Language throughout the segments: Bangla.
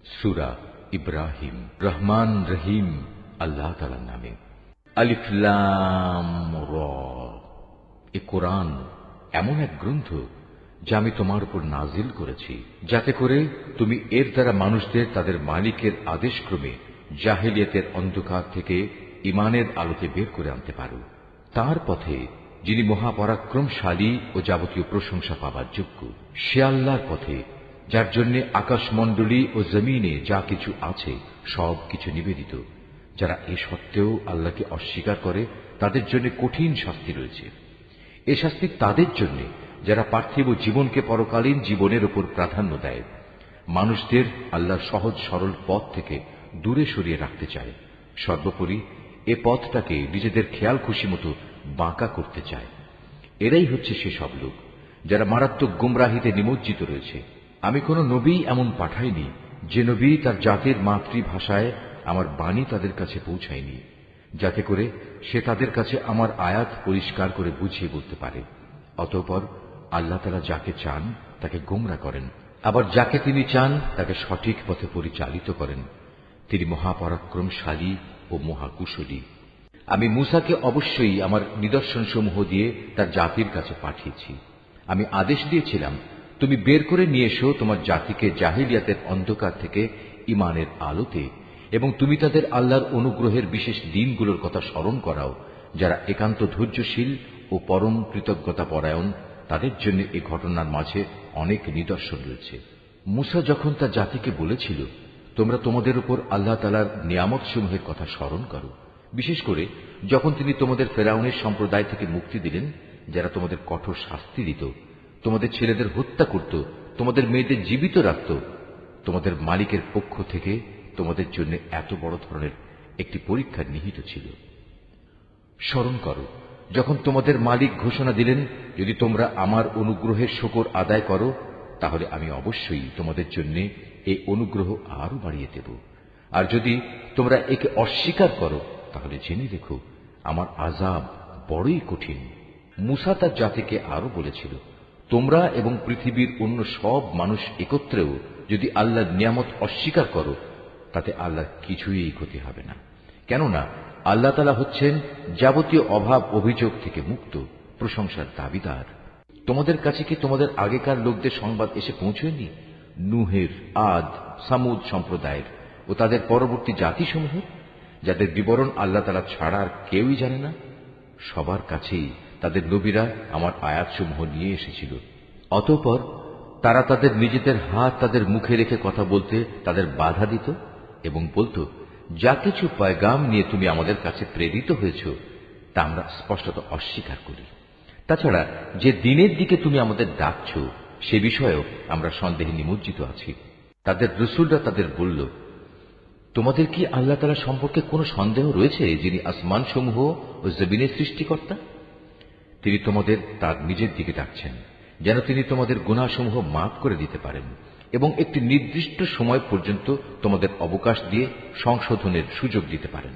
সূরা ইব্রাহিম। রহমান রহিম আল্লাহ তাআলার নামে। আলিফ লাম রা। এ কোরআন এমন এক গ্রন্থ যা আমি তোমার উপর নাজিল করেছি, যাতে করে তুমি এর দ্বারা মানুষদের তাদের মালিকের আদেশক্রমে জাহেলিয়াতের অন্ধকার থেকে ঈমানের আলোতে বের করে আনতে পারো, তার পথে যিনি মহাপরাক্রমশালী ও যাবতীয় প্রশংসা পাবার যোগ্য। সে আল্লাহর পথে যার জন্য আকাশমণ্ডলী ও জমিনে যা কিছু আছে সব কিছু নিবেদিত। যারা এ সত্ত্বেও আল্লাহকে অস্বীকার করে তাদের জন্য কঠিন শাস্তি রয়েছে। এ শাস্তি তাদের জন্য যারা পার্থিব জীবনকে পরকালীন জীবনের উপর প্রাধান্য দেয়, মানুষদের আল্লাহর সহজ সরল পথ থেকে দূরে সরিয়ে রাখতে চায়, সর্বোপরি এ পথটাকে নিজেদের খেয়াল খুশি মতো বাঁকা করতে চায়। এরাই হচ্ছে সেসব লোক যারা মারাত্মক গুমরাহিতে নিমজ্জিত রয়েছে। আমি কোন নবী এমন পাঠাইনি যে নবী তার জাতির মাতৃভাষায় আমার বাণী তাদের কাছে পৌঁছায়নি, যাতে করে সে তাদের কাছে আমার আয়াত পরিষ্কার করে বুঝিয়ে বলতে পারে। অতঃপর আল্লাহ তাআলা যাকে চান তাকে গোমরা করেন, আবার যাকে তিনি চান তাকে সঠিক পথে পরিচালিত করেন। তিনি মহাপরাক্রমশালী ও মহাকুশলী। আমি মূসাকে অবশ্যই আমার নিদর্শনসমূহ দিয়ে তার জাতির কাছে পাঠিয়েছি। আমি আদেশ দিয়েছিলাম, তুমি বের করে নিয়ে এসো তোমার জাতিকে জাহিলিয়াতের অন্ধকার থেকে ঈমানের আলোতে, এবং তুমি তাদের আল্লাহর অনুগ্রহের বিশেষ দিনগুলোর কথা স্মরণ করাও। যারা একান্ত ধৈর্যশীল ও পরম কৃতজ্ঞতা পরায়ণ, তাদের জন্য এ ঘটনার মাঝে অনেক নিদর্শন রয়েছে। মূসা যখন তার জাতিকে বলেছিল, তোমরা তোমাদের উপর আল্লাহ তাআলার নিয়ামত সমূহের কথা স্মরণ করো, বিশেষ করে যখন তিনি তোমাদের ফেরাউনের সম্প্রদায় থেকে মুক্তি দিলেন, যারা তোমাদের কঠোর শাস্তি দিত, তোমাদের ছেলেদের হত্যা করত, তোমাদের মেয়েদের জীবিত রাখত, তোমাদের মালিকের পক্ষ থেকে তোমাদের জন্য এত বড় ধরনের একটি পরীক্ষা নিহিত ছিল। স্মরণ করো যখন তোমাদের মালিক ঘোষণা দিলেন, যদি তোমরা আমার অনুগ্রহের শুকর আদায় করো তাহলে আমি অবশ্যই তোমাদের জন্য এই অনুগ্রহ আরো বাড়িয়ে দেব, আর যদি তোমরা একে অস্বীকার করো তাহলে জেনে রেখো আমার আযাব বড়ই কঠিন। মূসা তার জাতিকে আরো বলেছিল, তোমরা এবং পৃথিবীর অন্য সব মানুষ একত্রেও যদি আল্লাহর নিয়ামত অস্বীকার করো তাতে আল্লাহর কিছুই ক্ষতি হবে না, কেননা আল্লাহ তাআলা হচ্ছেন যাবতীয় অভাব অভিযোগ থেকে মুক্ত, প্রশংসার দাবিদার। তোমাদের কাছে কি তোমাদের আগেকার লোকদের সংবাদ এসে পৌঁছয়নি? নূহের, আদ, সামুদ সম্প্রদায়ের ও তাদের পরবর্তী জাতিসমূহের, যাদের বিবরণ আল্লাহ তাআলা ছাড়া আর কেউই জানে না। সবার কাছেই তাদের নবীরা আমার আয়াতসমূহ নিয়ে এসেছিল। অতঃপর তারা তাদের নিজেদের হাত তাদের মুখে রেখে কথা বলতে তাদের বাধা দিত এবং বলত, যা কিছু পয়গাম নিয়ে তুমি আমাদের কাছে প্রেরিত হয়েছ তা আমরা স্পষ্টত অস্বীকার করি। তাছাড়া যে দিনের দিকে তুমি আমাদের ডাকছ সে বিষয়েও আমরা সন্দেহে নিমজ্জিত আছি। তাদের রসুলরা তাদের বলল, তোমাদের কি আল্লাহ তাআলা সম্পর্কে কোনো সন্দেহ রয়েছে, যিনি আসমান সমূহ ও জমিনের সৃষ্টিকর্তা? তিনি তোমাদের তার নিজের দিকে ডাকছেন যেন তিনি তোমাদের গুনাহসমূহ মাফ করে দিতে পারেন এবং একটি নির্দিষ্ট সময় পর্যন্ত তোমাদের অবকাশ দিয়ে সংশোধনের সুযোগ দিতে পারেন।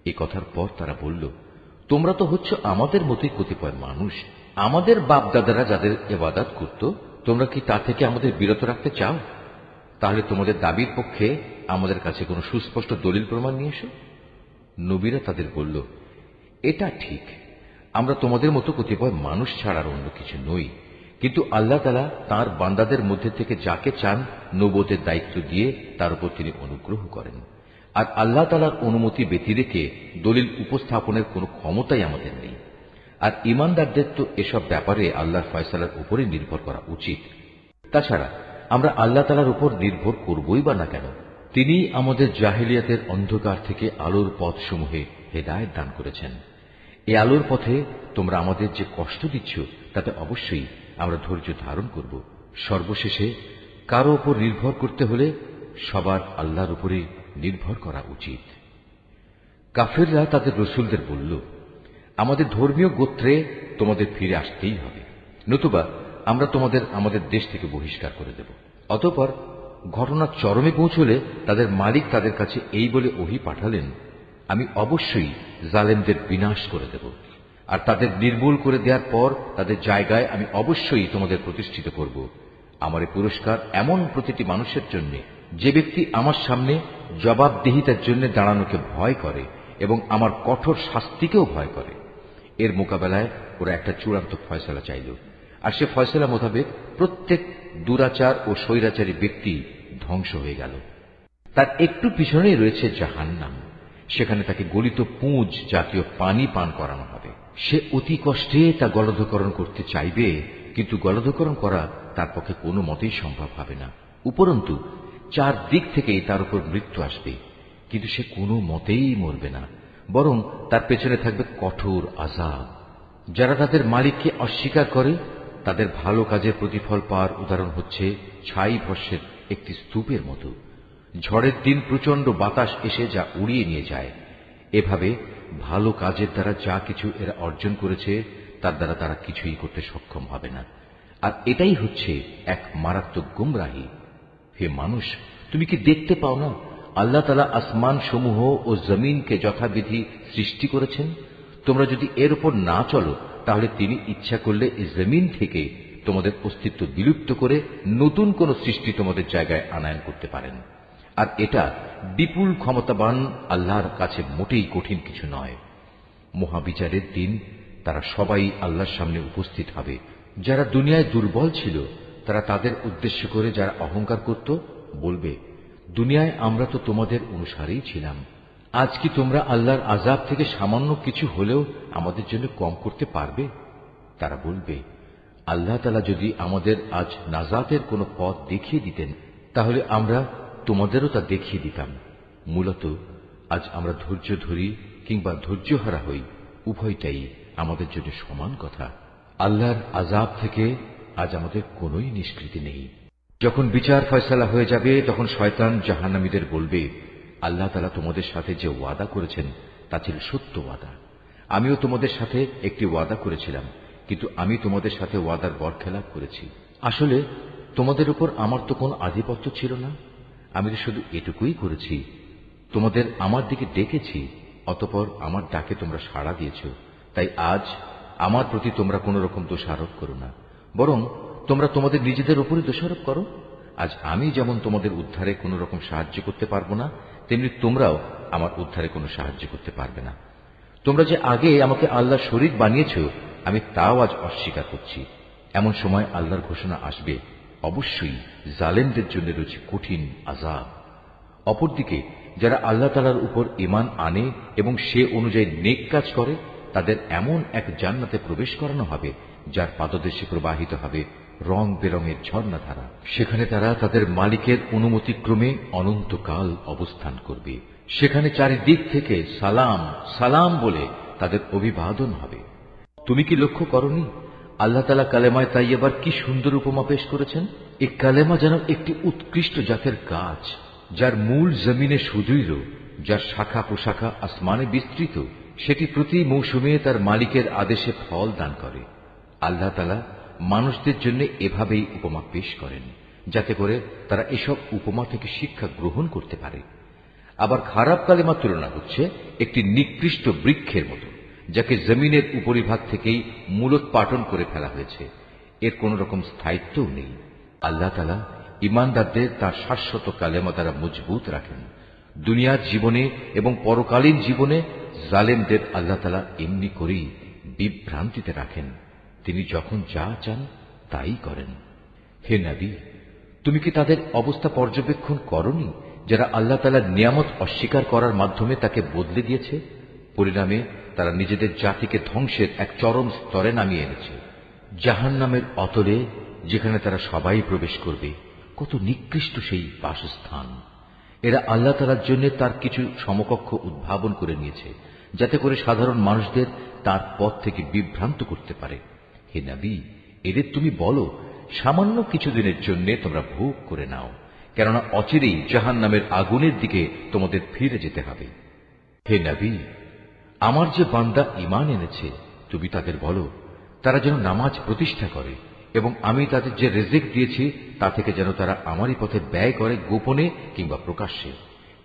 এ কথার পর তারা বলল, তোমরা তো হচ্ছ আমাদের মতোই কতিপয় মানুষ। আমাদের বাপ দাদারা যাদের ইবাদত করত, তোমরা কি তা থেকে আমাদের বিরত রাখতে চাও? তাহলে তোমাদের দাবির পক্ষে আমাদের কাছে কোনো সুস্পষ্ট দলিল প্রমাণ নিয়ে এসো। নবীরা তাদের বলল, এটা ঠিক, আমরা তোমাদের মতো কতিপয় মানুষ ছাড়ার অন্য কিছু নই, কিন্তু আল্লাহ তাআলা তাঁর বান্দাদের মধ্যে থেকে যাকে চান নবুয়তের দায়িত্ব দিয়ে তার উপর তিনি অনুগ্রহ করেন, আর আল্লাহ তাআলার অনুমতি ব্যতি রেখে দলিল উপস্থাপনের কোনো ক্ষমতাই আমাদের নেই। আর ঈমানদারদের তো এসব ব্যাপারে আল্লাহর ফয়সালার উপরে নির্ভর করা উচিত। তাছাড়া আমরা আল্লাহ তাআলার উপর নির্ভর করবই বা না কেন? তিনি আমাদের জাহেলিয়াতের অন্ধকার থেকে আলোর পথসমূহে হেদায়েত দান করেছেন। এই আলোর পথে তোমরা আমাদের যে কষ্ট দিচ্ছ তাতে অবশ্যই আমরা ধৈর্য ধারণ করব। সর্বশেষে কারো উপর নির্ভর করতে হলে সবার আল্লাহর উপরে নির্ভর করা উচিত। কাফেররা তাদের রসুলদের বলল, আমাদের ধর্মীয় গোত্রে তোমাদের ফিরে আসতেই হবে, নতুবা আমরা তোমাদের আমাদের দেশ থেকে বহিষ্কার করে দেব। অতঃপর ঘটনা চরমে পৌঁছলে তাদের মালিক তাদের কাছে এই বলে ওহী পাঠালেন, আমি অবশ্যই জালেমদের বিনাশ করে দেব, আর তাদের নির্মূল করে দেওয়ার পর তাদের জায়গায় আমি অবশ্যই তোমাদের প্রতিষ্ঠিত করব। আমার এই পুরস্কার এমন প্রতিটি মানুষের জন্য যে ব্যক্তি আমার সামনে জবাবদিহিতার জন্য দাঁড়ানোকে ভয় করে এবং আমার কঠোর শাস্তিকেও ভয় করে, এর মোকাবেলায় ওরা একটা চূড়ান্ত ফয়সালা চাইল, আর সে ফয়সালা মোতাবেক প্রত্যেক দুরাচার ও স্বৈরাচারী ব্যক্তি ধ্বংস হয়ে গেল। তার একটু পিছনেই রয়েছে জাহান্নাম, সেখানে তাকে গলিত পুঁজ জাতীয় পানি পান করানো হবে। সে অতি কষ্টে তা গলধকরণ করতে চাইবে, কিন্তু গলধকরণ করা তার পক্ষে কোনো মতেই সম্ভব হবে না। উপরন্তু চারদিক থেকেই তার উপর মৃত্যু আসবে, কিন্তু সে কোনো মতেই মরবে না, বরং তার পেছনে থাকবে কঠোর আযাব। যারা তাদের মালিককে অস্বীকার করে তাদের ভালো কাজের প্রতিফল পাওয়ার উদাহরণ হচ্ছে ছাই ভস্যের একটি স্তূপের মতো। ঝড়ের দিন প্রচন্ড বাতাস এসে যা উড়িয়ে নিয়ে যায়, এভাবে ভালো কাজের দ্বারা যা কিছু এরা অর্জন করেছে তার দ্বারা তারা কিছুই করতে সক্ষম হবে না। আর এটাই হচ্ছে এক মারাত্মক গুমরাহী। হে মানুষ, তুমি কি দেখতে পাও না আল্লাহ তাআলা আসমান সমূহ ও জমিনকে যথাবিধি সৃষ্টি করেছেন? তোমরা যদি এর উপর না চলো তাহলে তিনি ইচ্ছা করলে এই জমিন থেকে তোমাদের অস্তিত্ব বিলুপ্ত করে নতুন কোন সৃষ্টি তোমাদের জায়গায় আনায়ন করতে পারেন। আর এটা বিপুল ক্ষমতাবান আল্লাহর কাছে মোটেই কঠিন কিছু নয়। মহাবিচারের দিন তারা সবাই আল্লাহর সামনে উপস্থিত হবে। যারা দুনিয়ায় দুর্বল ছিল তারা তাদের উদ্দেশ্য করে যারা অহংকার করত বলবে, দুনিয়ায় আমরা তো তোমাদের অনুসারেই ছিলাম, আজ কি তোমরা আল্লাহর আযাব থেকে সামান্য কিছু হলেও আমাদের জন্য কম করতে পারবে? তারা বলবে, আল্লাহ তাআলা যদি আমাদের আজ নাজাতের কোনো পথ দেখিয়ে দিতেন তাহলে আমরা তোমাদেরও তা দেখিয়ে দিতাম। মূলত আজ আমরা ধৈর্য ধরি কিংবা ধৈর্যহারা হই, উভয়টাই আমাদের জন্য সমান কথা। আল্লাহর আযাব থেকে আজ আমাদের কোনোই নিষ্কৃতি নেই। যখন বিচার ফয়সালা হয়ে যাবে তখন শয়তান জাহান্নামীদের বলবে, আল্লাহ তাআলা তোমাদের সাথে যে ওয়াদা করেছেন তা ছিল সত্য ওয়াদা। আমিও তোমাদের সাথে একটি ওয়াদা করেছিলাম, কিন্তু আমি তোমাদের সাথে ওয়াদার বরখেলাপ করেছি। আসলে তোমাদের উপর আমার তো কোনো আধিপত্য ছিল না, আমি তো শুধু এটুকুই করেছি, তোমাদের আমার দিকে ডেকেছি, অতঃপর আমার ডাকে তোমরা সাড়া দিয়েছ। তাই আজ আমার প্রতি তোমরা কোন রকম দোষারোপ করো না, বরং তোমরা তোমাদের নিজেদের উপরই দোষারোপ করো। আজ আমি যেমন তোমাদের উদ্ধারে কোন রকম সাহায্য করতে পারবো না, তেমনি তোমরাও আমার উদ্ধারে কোনো সাহায্য করতে পারবে না। তোমরা যে আগে আমাকে আল্লাহ শরীক বানিয়েছ, আমি তাও আজ অস্বীকার করছি। এমন সময় আল্লাহর ঘোষণা আসবে, অবশ্যই জালেমদের জন্য রয়েছে কঠিন আযাব। অপরদিকে যারা আল্লাহ তাআলার উপর ঈমান আনে এবং সে অনুযায়ী নেক কাজ করে, তাদের এমন এক জান্নাতে প্রবেশ করানো হবে যার পাদদেশে প্রবাহিত হবে রং বেরঙের ঝর্ণাধারা। সেখানে তারা তাদের মালিকের অনুমতিক্রমে অনন্তকাল অবস্থান করবে। সেখানে চারিদিক থেকে সালাম সালাম বলে তাদের অভিবাদন হবে। তুমি কি লক্ষ্য করনি আল্লাহ তাআলা কালেমায়ে তাইয়্যিবার কি সুন্দর উপমা পেশ করেছেন? এই কালেমা যেন একটি উৎকৃষ্ট জাতের গাছ, যার মূল জমিনে সুদৃঢ়, যার শাখা প্রশাখা আসমানে বিস্তৃত, সেটি প্রতি মৌসুমে তার মালিকের আদেশে ফল দান করে। আল্লাহ তাআলা মানুষদের জন্য এভাবেই উপমা পেশ করেন, যাতে করে তারা এসব উপমা থেকে শিক্ষা গ্রহণ করতে পারে। আবার খারাপ কালেমার তুলনা হচ্ছে একটি নিকৃষ্ট বৃক্ষের মতো, যাকে জমিনের উপরিভাগ থেকেই মূলোৎপাটন করে ফেলা হয়েছে, এর কোন রকম স্থায়িত্বও নেই। আল্লাহ তাআলা ঈমানদারদের তার শাশ্বত কালেমা দ্বারা মজবুত রাখেন। দুনিয়ার জীবনে এবং পরকালীন জীবনে জালেমদের আল্লাহ তাআলা এমনি করেই বিভ্রান্তিতে রাখেন। তিনি যখন যা চান তাই করেন। হে নবী, তুমি কি তাদের অবস্থা পর্যবেক্ষণ করনি যারা আল্লাহ তাআলার নিয়ামত অস্বীকার করার মাধ্যমে তাকে বদলে দিয়েছে? পরিণামে তারা নিজেদের জাতিকে ধ্বংসের এক চরম স্তরে নামিয়ে এনেছে, জাহান্নামের অতলে, যেখানে তারা সবাই প্রবেশ করবে। কত নিকৃষ্ট সেই বাসস্থান! এরা আল্লাহ তাআলার জন্য তার কিছু সমকক্ষ উদ্ভাবন করে নিয়েছে, যাতে করে সাধারণ মানুষদের তার পথ থেকে বিভ্রান্ত করতে পারে। হে নবী, এদের তুমি বলো, সামান্য কিছুদিনের জন্য তোমরা ভোগ করে নাও, কেননা অচিরেই জাহান্নামের আগুনের দিকে তোমাদের ফিরে যেতে হবে। হে নবী, আমার যে বান্দা ঈমান এনেছে, তুমি তাদের বলো তারা যেন নামাজ প্রতিষ্ঠা করে এবং আমি তাদের যে রিজিক দিয়েছি তা থেকে যেন তারা আমারই পথে ব্যয় করে, গোপনে কিংবা প্রকাশ্যে।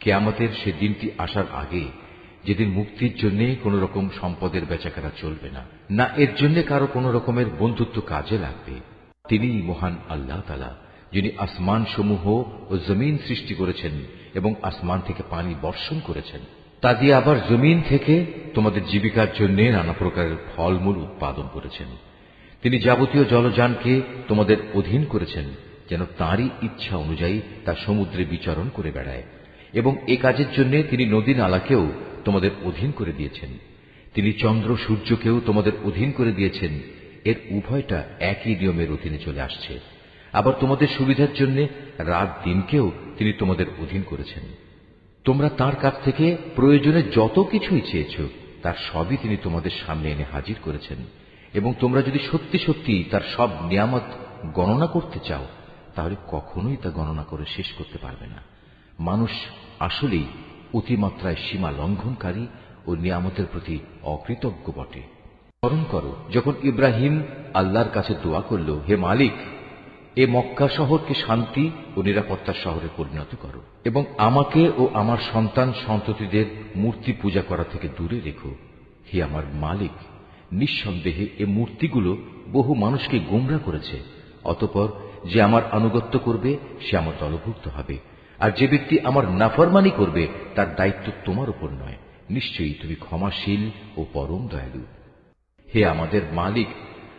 কিয়ামতের সে দিনটি আসার আগে, যেদিন মুক্তির জন্য কোন রকম সম্পদের বেচাকেনা চলবে না, না এর জন্য কারো কোন রকমের বন্ধুত্ব কাজে লাগবে। তিনিই মহান আল্লাহ তাআলা, যিনি আসমান সমূহ ও জমিন সৃষ্টি করেছেন এবং আসমান থেকে পানি বর্ষণ করেছেন, তা দিয়ে আবার জমিন থেকে তোমাদের জীবিকার জন্য নানা প্রকারের ফলমূল উৎপাদন করেছেন। তিনি যাবতীয় জলযানকে তোমাদের অধীন করেছেন, যেন তাঁরই ইচ্ছা অনুযায়ী তা সমুদ্রে বিচরণ করে বেড়ায়, এবং এ কাজের জন্য তিনি নদী নালাকেও তোমাদের অধীন করে দিয়েছেন। তিনি চন্দ্র সূর্যকেও তোমাদের অধীন করে দিয়েছেন। এর উভয়টা একই নিয়মের অধীনে চলে আসছে। আবার তোমাদের সুবিধার জন্য রাত দিনকেও তিনি তোমাদের অধীন করেছেন। তোমরা তার কাছ থেকে প্রয়োজনে যত কিছুই চেয়েছ, তার সবই তিনি তোমাদের সামনে এনে হাজির করেছেন। এবং তোমরা যদি সত্যি সত্যি তার সব নিয়ামত গণনা করতে চাও, তাহলে কখনোই তা গণনা করে শেষ করতে পারবে না। মানুষ আসলেই অতিমাত্রায় সীমা লঙ্ঘনকারী ও নিয়ামতের প্রতি অকৃতজ্ঞ বটে। স্মরণ করো, যখন ইব্রাহিম আল্লাহর কাছে দোয়া করল, হে মালিক, এ মক্কা শহরকে শান্তি ও নিরাপত্তার শহরে পরিণত করো, এবং আমাকে ও আমার সন্তান সন্ততিদের মূর্তি পূজা করা থেকে দূরে রেখো। হে আমার মালিক, নিঃসন্দেহে এ মূর্তিগুলো বহু মানুষকে গোমরা করেছে। অতঃপর যে আমার আনুগত্য করবে সে আমার দলভুক্ত হবে, আর যে ব্যক্তি আমার নাফরমানি করবে তার দায়িত্ব তোমার উপর নয়। নিশ্চয়ই তুমি ক্ষমাশীল ও পরম দয়ালু। হে আমাদের মালিক,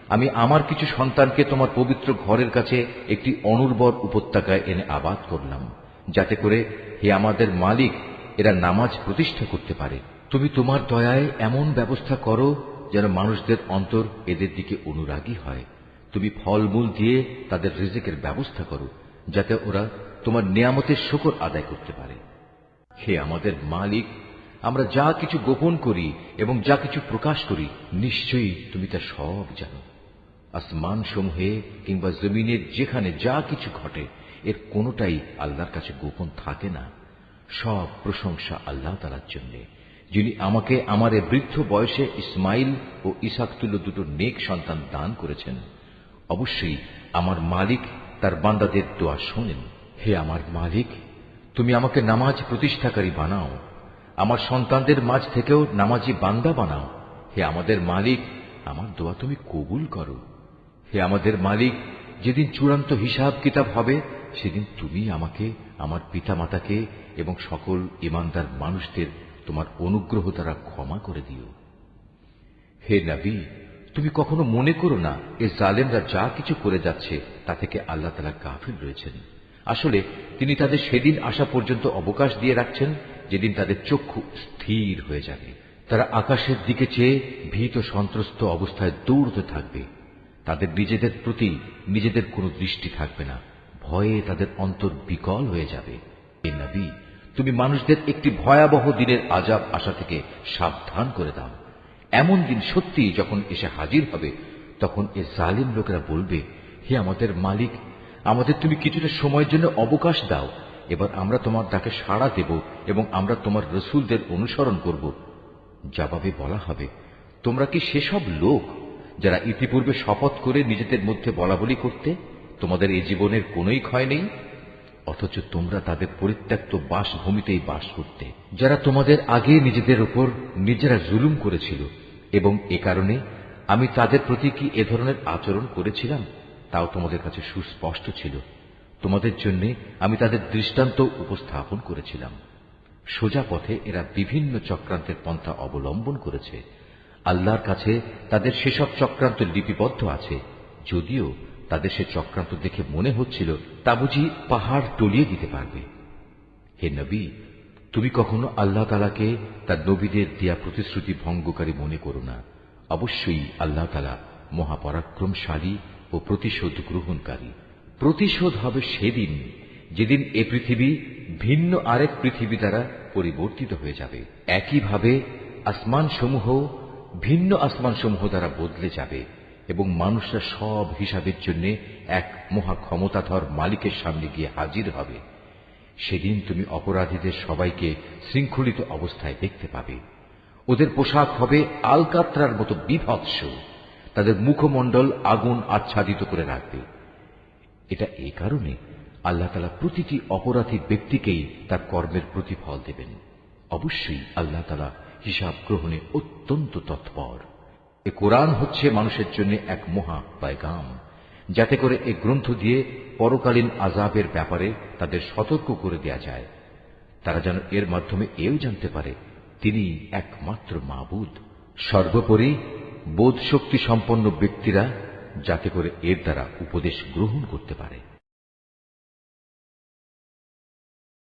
আমি আমার কিছু সন্তানকে তোমার পবিত্র ঘরের কাছে একটি অনুর্বর উপত্যকায় এনে আবাদ করলাম, যাতে করে হে আমাদের মালিক এরা নামাজ প্রতিষ্ঠা করতে পারে। তুমি তোমার দয়ায় এমন ব্যবস্থা করো যেন মানুষদের অন্তর এদের দিকে অনুরাগী হয়। তুমি ফলমূল দিয়ে তাদের রিজিকের ব্যবস্থা করো, যাতে ওরা তোমার নিয়ামতের শুকর আদায় করতে পারে। হে আমাদের মালিক, আমরা যা কিছু গোপন করি এবং যা কিছু প্রকাশ করি, নিশ্চয়ই তুমি তা সব জানো। আসমান সমূহে কিংবা জমিনের যেখানে যা কিছু ঘটে, এর কোনোটাই আল্লাহর কাছে গোপন থাকে না। সব প্রশংসা আল্লাহ তাআলার জন্য, যিনি আমাকে আমার এ বৃদ্ধ বয়সে ইসমাইল ও ইসাক তুল্য দুটো নেক সন্তান দান করেছেন। অবশ্যই আমার মালিক তার বান্দাদের দোয়া শোনেন। হে আমার মালিক, তুমি আমাকে নামাজ প্রতিষ্ঠাকারী বানাও, আমার সন্তানদের মাঝ থেকেও নামাজি বান্দা বানাও। হে আমাদের মালিক, আমার দোয়া তুমি কবুল করো। হে আমাদের মালিক, যেদিন চূড়ান্ত হিসাব কিতাব হবে, সেদিন তুমি আমাকে, আমার পিতামাতাকে এবং সকল ঈমানদার মানুষদের তোমার অনুগ্রহ দ্বারা ক্ষমা করে দিও। হে নবী, তুমি কখনো মনে করো না এ জালেমরা যা কিছু করে যাচ্ছে তা থেকে আল্লাহ তাআলা গাফিল রয়েছেন। আসলে তিনি তাদের সেদিন আসা পর্যন্ত অবকাশ দিয়ে রাখছেন, যেদিন তাদের চক্ষু স্থির হয়ে যাবে। তারা আকাশের দিকে চেয়ে ভীত সন্ত্রস্ত অবস্থায় দৌড়তে থাকবে। তাদের নিজেদের প্রতি নিজেদের কোনো দৃষ্টি থাকবে না, ভয়ে তাদের অন্তর বিকল হয়ে যাবে। হে নবী, তুমি মানুষদের একটি ভয়াবহ দিনের আযাব আসা থেকে সাবধান করে দাও। এমন দিন সত্যি যখন এসে হাজির হবে, তখন এ জালিম লোকেরা বলবে, হে আমাদের মালিক, আমাদের তুমি কিছুটা সময়ের জন্য অবকাশ দাও, এবার আমরা তোমার ডাকে সাড়া দেব এবং আমরা তোমার রসুলদের অনুসরণ করব। জবাবে বলা হবে, তোমরা কি সেসব লোক যারা ইতিপূর্বে শপথ করে নিজেদের মধ্যে বলাবলি করতে, তোমাদের এই জীবনের কোনোই ক্ষয় নেই, অথচ তোমরা তাদের পরিত্যক্ত বাসভূমিতেই বাস করতে, যারা তোমাদের আগে নিজেদের উপর নিজেরা জুলুম করেছিল, এবং এ কারণে আমি তাদের প্রতি কি এ ধরনের আচরণ করেছিলাম তাও তোমাদের কাছে সুস্পষ্ট ছিল। তোমাদের জন্য আমি তাদের দৃষ্টান্ত উপস্থাপন করেছিলাম। সোজা পথে এরা বিভিন্ন চক্রান্তের পন্থা অবলম্বন করেছে। আল্লাহর কাছে তাদের সেসব চক্রান্ত লিপিবদ্ধ আছে, যদিও তাদের সে চক্রান্ত দেখে মনে হচ্ছিল তা বুঝি পাহাড় টলিয়ে দিতে পারবে। হে নবী, তুমি কখনো আল্লাহ তাআলাকে তার নবীদের দেয়া প্রতিশ্রুতি ভঙ্গকারী মনে করো না। অবশ্যই আল্লাহ তাআলা মহাপরাক্রমশালী ও প্রতিশোধ গ্রহণকারী। প্রতিশোধ হবে সেদিন যেদিন এ পৃথিবী ভিন্ন আরেক পৃথিবী দ্বারা পরিবর্তিত হয়ে যাবে। একইভাবে আসমানসমূহ ভিন্ন আসমানসমূহ দ্বারা বদলে যাবে এবং মানুষরা সব হিসাবের জন্য এক মহা ক্ষমতাধর মালিকের সামনে গিয়ে হাজির হবে। সেদিন তুমি অপরাধীদের সবাইকে শৃঙ্খলিত অবস্থায় দেখতে পাবে। ওদের পোশাক হবে আলকাত্রার মতো বিভৎস, তাদের মুখমণ্ডল আগুন আচ্ছাদিত করে রাখবে। এটা এই কারণে আল্লাহ তাআলা প্রতিটি অপরাধী ব্যক্তিকেই তার কর্মের প্রতিফল দেবেন। অবশ্যই আল্লাহ তাআলা হিসাব গ্রহণে অত্যন্ত তৎপর। এ কোরআন হচ্ছে মানুষের জন্য এক মহা পয়গাম, যাতে করে এই গ্রন্থ দিয়ে পরকালীন আযাবের ব্যাপারে তাদের সতর্ক করে দেয়া যায়, তারা যেন এর মাধ্যমে এও জানতে পারে তিনি একমাত্র মাবুদ। সর্বোপরি বোধ শক্তি সম্পন্ন ব্যক্তিরা যাতে করে এর দ্বারা উপদেশ গ্রহণ করতে পারে।